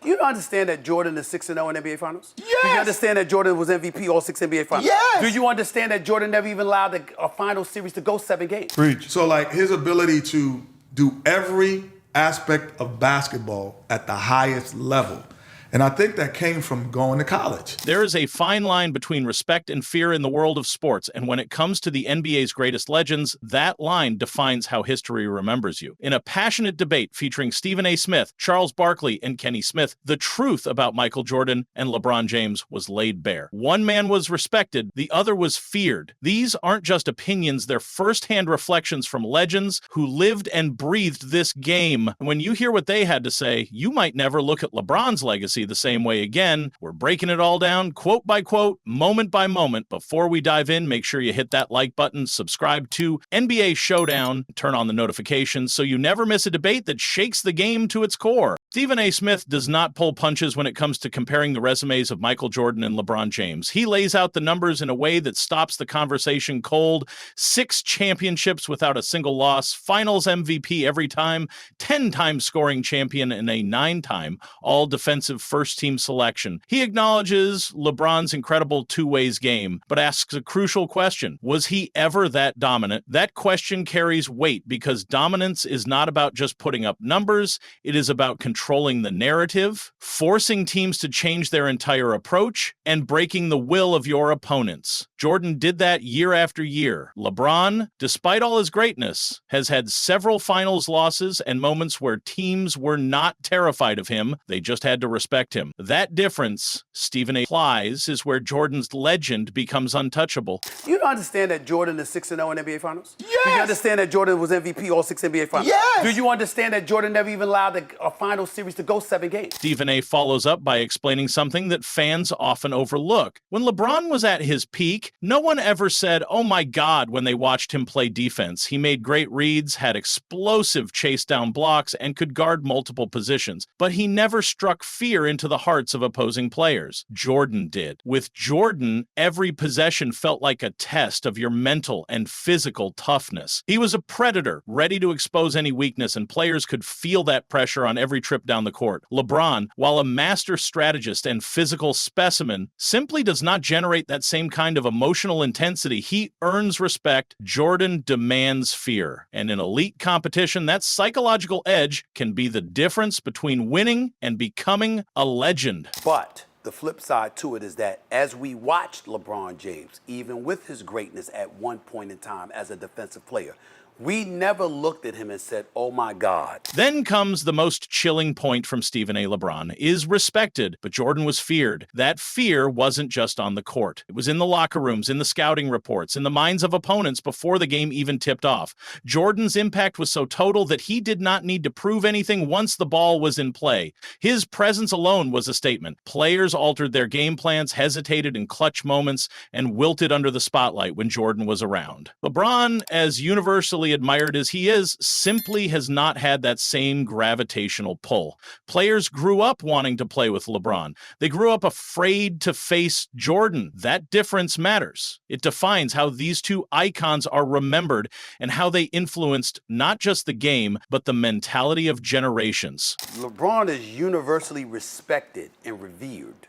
You understand that Jordan is 6-0 in NBA Finals? Yes. Do you understand that Jordan was MVP all 6 NBA Finals? Yes. Do you understand that Jordan never even allowed a final series to go 7 games? Preach. So, like, his ability to do every aspect of basketball at the highest level. And I think that came from going to college. There is a fine line between respect and fear in the world of sports, and when it comes to the NBA's greatest legends, that line defines how history remembers you. In a passionate debate featuring Stephen A. Smith, Charles Barkley, and Kenny Smith, the truth about Michael Jordan and LeBron James was laid bare. One man was respected, the other was feared. These aren't just opinions, they're firsthand reflections from legends who lived and breathed this game. When you hear what they had to say, you might never look at LeBron's legacy the same way again. We're breaking it all down, quote by quote, moment by moment. Before we dive in, make sure you hit that like button, subscribe to NBA Showdown, turn on the notifications so you never miss a debate that shakes the game to its core. Stephen A. Smith does not pull punches when it comes to comparing the resumes of Michael Jordan and LeBron James. He lays out the numbers in a way that stops the conversation cold. 6 championships without a single loss, finals MVP every time, 10-time scoring champion, and a 9-time all-defensive first-team selection. He acknowledges LeBron's incredible two-ways game, but asks a crucial question. Was he ever that dominant? That question carries weight because dominance is not about just putting up numbers. It is about controlling the narrative, forcing teams to change their entire approach, and breaking the will of your opponents. Jordan did that year after year. LeBron, despite all his greatness, has had several finals losses and moments where teams were not terrified of him. They just had to respect him. That difference, Stephen A. implies, is where Jordan's legend becomes untouchable. You don't understand that Jordan is 6-0 in NBA Finals? Yes. Do you understand that Jordan was MVP all 6 NBA Finals? Yes. Do you understand that Jordan never even allowed a final series to go 7 games? Stephen A. follows up by explaining something that fans often overlook. When LeBron was at his peak, no one ever said, oh my God, when they watched him play defense. He made great reads, had explosive chase down blocks, and could guard multiple positions. But he never struck fear into the hearts of opposing players. Jordan did. With Jordan, every possession felt like a test of your mental and physical toughness. He was a predator, ready to expose any weakness, and players could feel that pressure on every trip down the court. LeBron, while a master strategist and physical specimen, simply does not generate that same kind of emotional intensity. He earns respect. Jordan demands fear. And in elite competition, that psychological edge can be the difference between winning and becoming a legend. But the flip side to it is that as we watched LeBron James, even with his greatness at one point in time as a defensive player, we never looked at him and said, oh my God. Then comes the most chilling point from Stephen A. LeBron. Is respected, but Jordan was feared. That fear wasn't just on the court. It was in the locker rooms, in the scouting reports, in the minds of opponents before the game even tipped off. Jordan's impact was so total that he did not need to prove anything once the ball was in play. His presence alone was a statement. Players altered their game plans, hesitated in clutch moments, and wilted under the spotlight when Jordan was around. LeBron, as universally admired as he is, simply has not had that same gravitational pull. Players grew up wanting to play with LeBron. They grew up afraid to face Jordan. That difference matters. It defines how these two icons are remembered and how they influenced not just the game, but the mentality of generations. LeBron is universally respected and revered.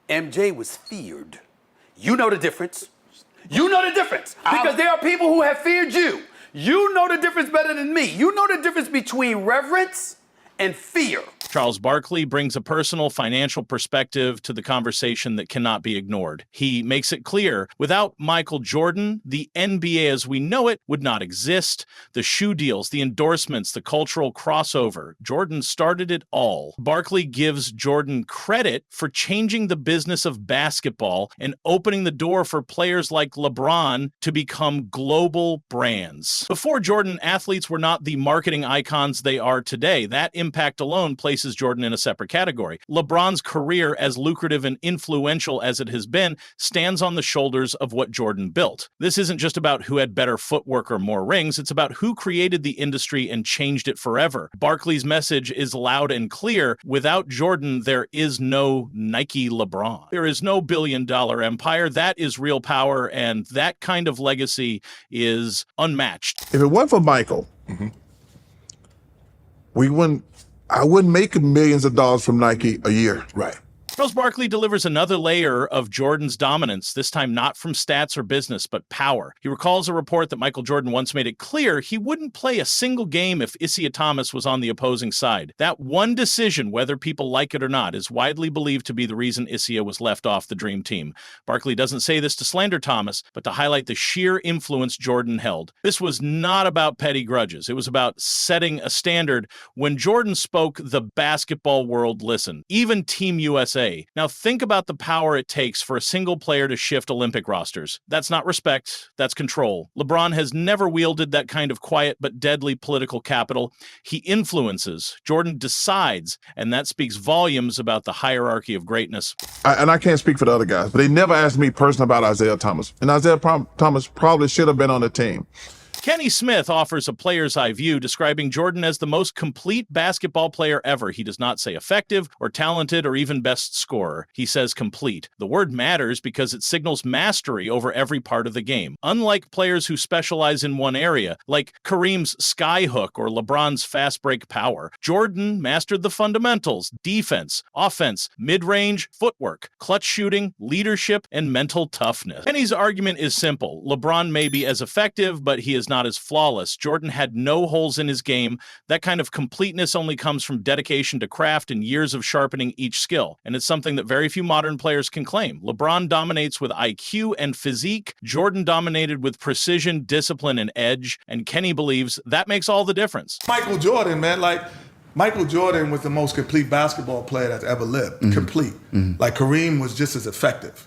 MJ was feared. You know the difference. You know the difference. Because there are people who have feared you. You know the difference better than me. You know the difference between reverence and fear. Charles Barkley brings a personal financial perspective to the conversation that cannot be ignored. He makes it clear, without Michael Jordan, the NBA as we know it would not exist. The shoe deals, the endorsements, the cultural crossover. Jordan started it all. Barkley gives Jordan credit for changing the business of basketball and opening the door for players like LeBron to become global brands. Before Jordan, athletes were not the marketing icons they are today. That impact alone places Jordan in a separate category. LeBron's career, as lucrative and influential as it has been, stands on the shoulders of what Jordan built. This isn't just about who had better footwork or more rings, it's about who created the industry and changed it forever. Barkley's message is loud and clear. Without Jordan, there is no Nike LeBron. There is no billion-dollar empire. That is real power, and that kind of legacy is unmatched. If it weren't for Michael, we wouldn't I wouldn't make millions of dollars from Nike a year. Right. Charles Barkley delivers another layer of Jordan's dominance, this time not from stats or business, but power. He recalls a report that Michael Jordan once made it clear he wouldn't play a single game if Isiah Thomas was on the opposing side. That one decision, whether people like it or not, is widely believed to be the reason Isiah was left off the Dream Team. Barkley doesn't say this to slander Thomas, but to highlight the sheer influence Jordan held. This was not about petty grudges. It was about setting a standard. When Jordan spoke, the basketball world listened, even Team USA. Now think about the power it takes for a single player to shift Olympic rosters. That's not respect, that's control. LeBron has never wielded that kind of quiet but deadly political capital. He influences, Jordan decides, and that speaks volumes about the hierarchy of greatness. And I can't speak for the other guys, but they never asked me personally about Isiah Thomas. And Thomas probably should have been on the team. Kenny Smith offers a player's eye view, describing Jordan as the most complete basketball player ever. He does not say effective or talented or even best scorer. He says complete. The word matters because it signals mastery over every part of the game. Unlike players who specialize in one area, like Kareem's skyhook or LeBron's fast break power, Jordan mastered the fundamentals: defense, offense, mid-range, footwork, clutch shooting, leadership, and mental toughness. Kenny's argument is simple. LeBron may be as effective, but he is not as flawless. Jordan had no holes in his game. That kind of completeness only comes from dedication to craft and years of sharpening each skill. And it's something that very few modern players can claim. LeBron dominates with IQ and physique. Jordan dominated with precision, discipline, and edge. And Kenny believes that makes all the difference. Michael Jordan, man, Michael Jordan was the most complete basketball player that's ever lived. Complete. Like Kareem was just as effective.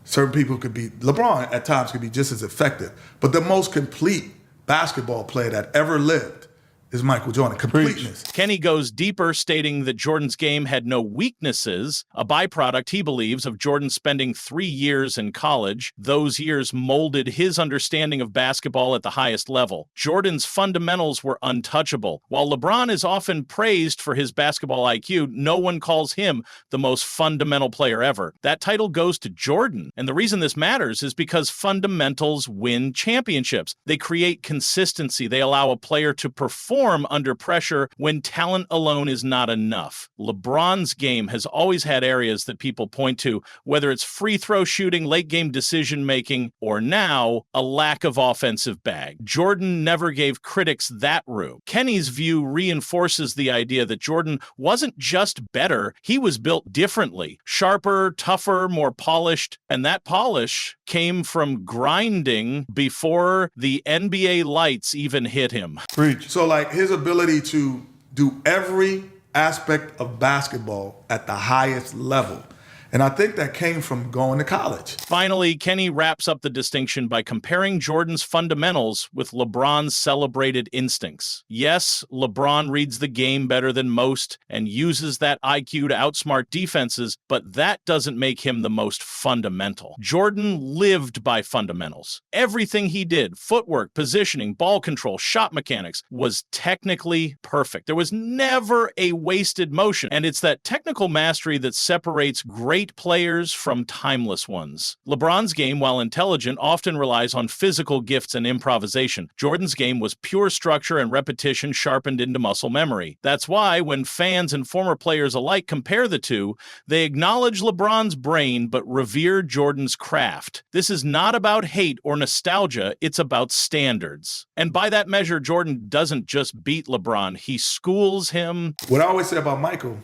Certain people could be, LeBron at times could be just as effective. But the most complete basketball player that ever lived is Michael Jordan. Completeness. Kenny goes deeper, stating that Jordan's game had no weaknesses, a byproduct, he believes, of Jordan spending 3 years in college. Those years molded his understanding of basketball at the highest level. Jordan's fundamentals were untouchable. While LeBron is often praised for his basketball IQ, no one calls him the most fundamental player ever. That title goes to Jordan. And the reason this matters is because fundamentals win championships. They create consistency. They allow a player to perform under pressure when talent alone is not enough. LeBron's game has always had areas that people point to, whether it's free throw shooting, late game decision making, or now a lack of offensive bag. Jordan never gave critics that room. Kenny's view reinforces the idea that Jordan wasn't just better, he was built differently, sharper, tougher, more polished, and that polish came from grinding before the NBA lights even hit him. Preach. So his ability to do every aspect of basketball at the highest level. And I think that came from going to college. Finally, Kenny wraps up the distinction by comparing Jordan's fundamentals with LeBron's celebrated instincts. Yes, LeBron reads the game better than most and uses that IQ to outsmart defenses, but that doesn't make him the most fundamental. Jordan lived by fundamentals. Everything he did, footwork, positioning, ball control, shot mechanics, was technically perfect. There was never a wasted motion, and it's that technical mastery that separates great players from timeless ones. LeBron's game, while intelligent, often relies on physical gifts and improvisation. Jordan's game was pure structure and repetition sharpened into muscle memory. That's why when fans and former players alike compare the two, they acknowledge LeBron's brain but revere Jordan's craft. This is not about hate or nostalgia, it's about standards. And by that measure, Jordan doesn't just beat LeBron, he schools him. What I always say about Michael,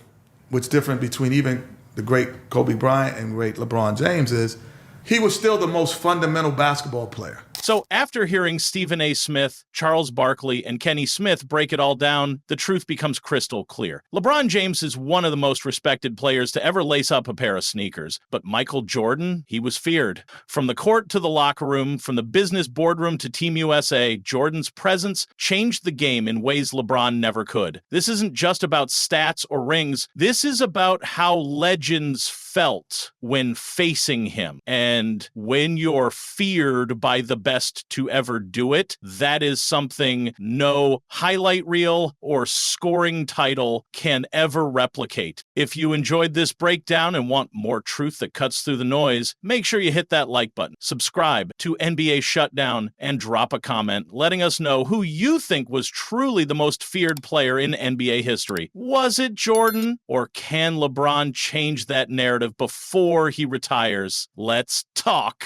what's different between even the great Kobe Bryant and great LeBron James, is he was still the most fundamental basketball player. So after hearing Stephen A. Smith, Charles Barkley, and Kenny Smith break it all down, the truth becomes crystal clear. LeBron James is one of the most respected players to ever lace up a pair of sneakers. But Michael Jordan, he was feared. From the court to the locker room, from the business boardroom to Team USA, Jordan's presence changed the game in ways LeBron never could. This isn't just about stats or rings. This is about how legends felt when facing him. And when you're feared by the best best to ever do it. That is something no highlight reel or scoring title can ever replicate. If you enjoyed this breakdown and want more truth that cuts through the noise, make sure you hit that like button, subscribe to NBA Shutdown, and drop a comment letting us know who you think was truly the most feared player in NBA history. Was it Jordan, or can LeBron change that narrative before he retires? Let's talk.